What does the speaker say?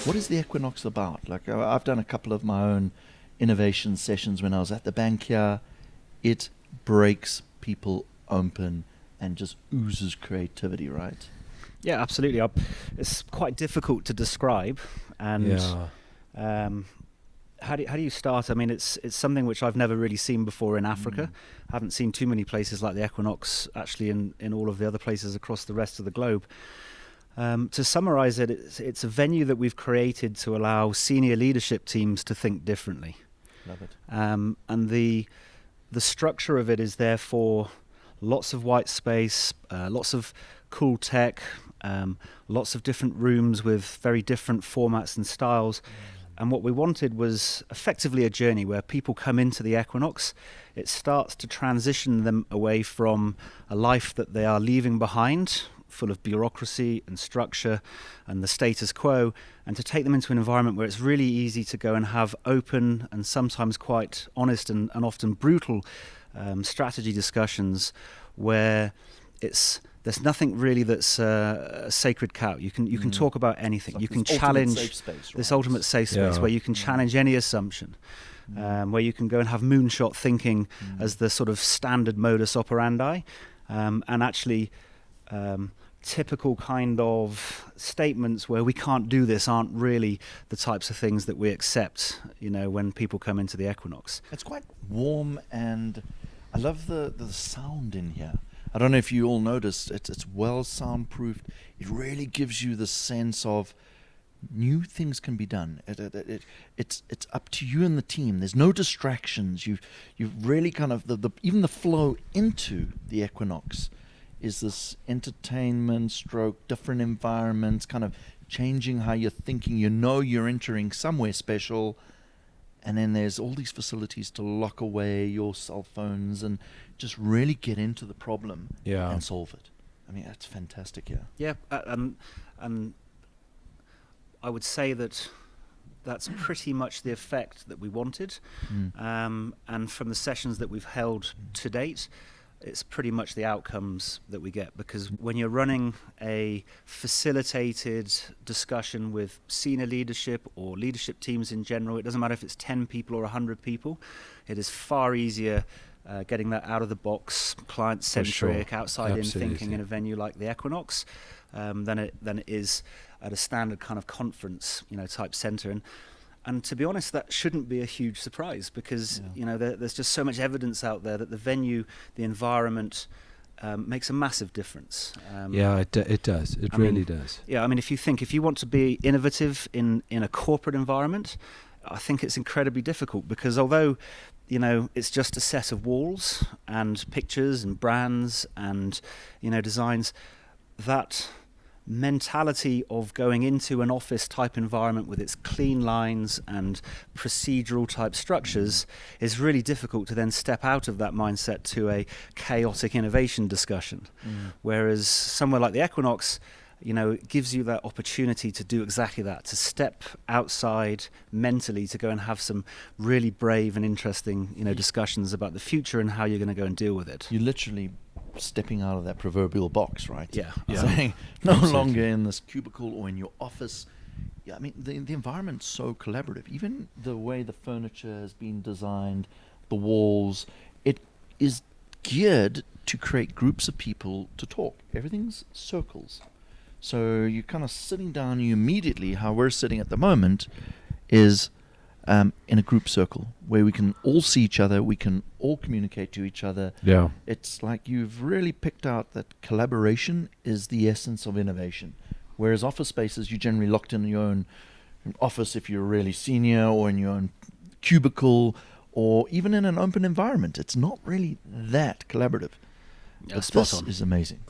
What is the Equinox about? Like, I've done a couple of my own innovation sessions when I was at the bank here. It breaks people open and just oozes creativity, right? Yeah, absolutely. It's quite difficult to describe, and how do you start? I mean, it's something which I've never really seen before in Africa. I haven't seen too many places like the Equinox actually in all of the other places across the rest of the globe. To summarize it, it's a venue that we've created to allow senior leadership teams to think differently. Love it. And the structure of it is therefore lots of white space, lots of cool tech, lots of different rooms with very different formats and styles. And what we wanted was effectively a journey where people come into the Equinox. It starts to transition them away from a life that they are leaving behind, full of bureaucracy and structure and the status quo, and to take them into an environment where it's really easy to go and have open and sometimes quite honest and often brutal strategy discussions where there's nothing really that's a sacred cow. You can talk about anything. Like you can this challenge ultimate safe space, this right? ultimate safe space where you can challenge any assumption, where you can go and have moonshot thinking as the sort of standard modus operandi, and actually typical kind of statements where we can't do this aren't really the types of things that we accept, when people come into the Equinox. It's quite warm, and I love the sound in here. I don't know if you all noticed, it's well soundproofed. It really gives you the sense of new things can be done. It's up to you and the team. There's no distractions. You've really kind of even the flow into the Equinox is this entertainment stroke, different environments, kind of changing how you're thinking. You're entering somewhere special, and then there's all these facilities to lock away your cell phones and just really get into the problem and solve it. I mean, that's fantastic, Yeah, and I would say that's pretty much the effect that we wanted. And from the sessions that we've held to date, it's pretty much the outcomes that we get, because when you're running a facilitated discussion with senior leadership or leadership teams in general, it doesn't matter if it's 10 people or 100 people, it is far easier getting that out of the box, client-centric, outside-in thinking in a venue like the Equinox than it is at a standard kind of conference, type center. And to be honest, that shouldn't be a huge surprise, because there's just so much evidence out there that the venue, the environment, makes a massive difference. It does. It really does. Yeah, I mean, if you want to be innovative in a corporate environment, I think it's incredibly difficult, because although it's just a set of walls and pictures and brands and designs, that mentality of going into an office type environment with its clean lines and procedural type structures is really difficult to then step out of that mindset to a chaotic innovation discussion. Whereas somewhere like the Equinox, it gives you that opportunity to do exactly that, to step outside mentally, to go and have some really brave and interesting discussions about the future and how you're going to go and deal with it. You literally stepping out of that proverbial box, right? Yeah. Saying no longer in this cubicle or in your office. Yeah, I mean, the environment's so collaborative. Even the way the furniture has been designed, the walls, it is geared to create groups of people to talk. Everything's circles. So you're kind of sitting down, you immediately, how we're sitting at the moment, is in a group circle where we can all see each other, we can all communicate to each other. Yeah. It's like you've really picked out that collaboration is the essence of innovation. Whereas office spaces, you're generally locked in your own office if you're really senior, or in your own cubicle, or even in an open environment. It's not really that collaborative. Yeah, But spot this on. is amazing.